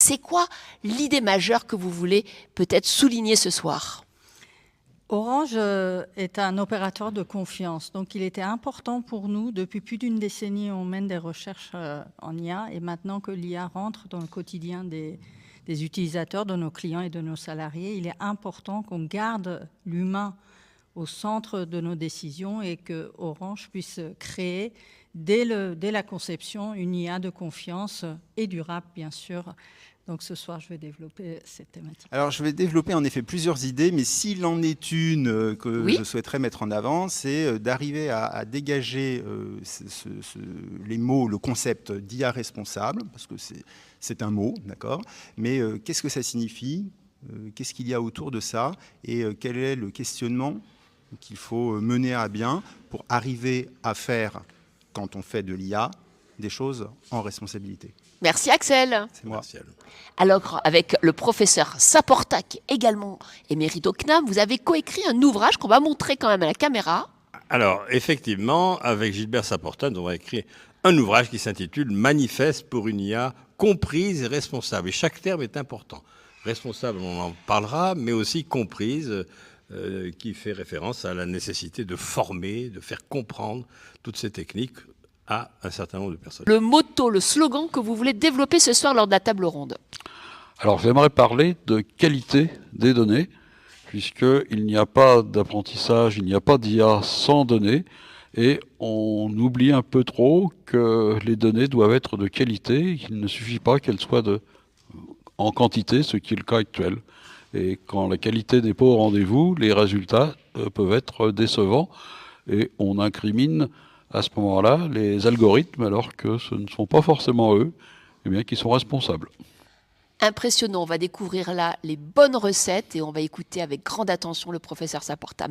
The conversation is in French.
C'est quoi l'idée majeure que vous voulez peut-être souligner ce soir ? Orange est un opérateur de confiance, donc il était important pour nous, depuis plus d'une décennie, on mène des recherches en IA, et maintenant que l'IA rentre dans le quotidien des utilisateurs, de nos clients et de nos salariés, il est important qu'on garde l'humain au centre de nos décisions et que Orange puisse créer, dès la conception, une IA de confiance et durable, bien sûr. Donc ce soir, je vais développer cette thématique. Alors, je vais développer en effet plusieurs idées, mais s'il en est une que je souhaiterais mettre en avant, c'est d'arriver à dégager les mots, le concept d'IA responsable, parce que c'est un mot, d'accord, mais qu'est-ce que ça signifie ? Qu'est-ce qu'il y a autour de ça ? Et quel est le questionnement qu'il faut mener à bien pour arriver à faire, quand on fait de l'IA, des choses en responsabilité. Merci Axel. C'est moi. Merci. Alors, avec le professeur Saportac, également émérite au CNAM, vous avez coécrit un ouvrage qu'on va montrer quand même à la caméra. Alors, effectivement, avec Gilbert Saportac, on va écrire un ouvrage qui s'intitule « Manifeste pour une IA comprise et responsable ». Et chaque terme est important. Responsable, on en parlera, mais aussi comprise, qui fait référence à la nécessité de former, de faire comprendre toutes ces techniques à un certain nombre de personnes. Le motto, le slogan que vous voulez développer ce soir lors de la table ronde. Alors j'aimerais parler de qualité des données, puisqu'il n'y a pas d'apprentissage, il n'y a pas d'IA sans données, et on oublie un peu trop que les données doivent être de qualité, qu'il ne suffit pas qu'elles soient en quantité, ce qui est le cas actuel. Et quand la qualité n'est pas au rendez-vous, les résultats peuvent être décevants, et on incrimine à ce moment-là les algorithmes, alors que ce ne sont pas forcément eux, qui sont responsables. Impressionnant, on va découvrir là les bonnes recettes et on va écouter avec grande attention le professeur Saportac.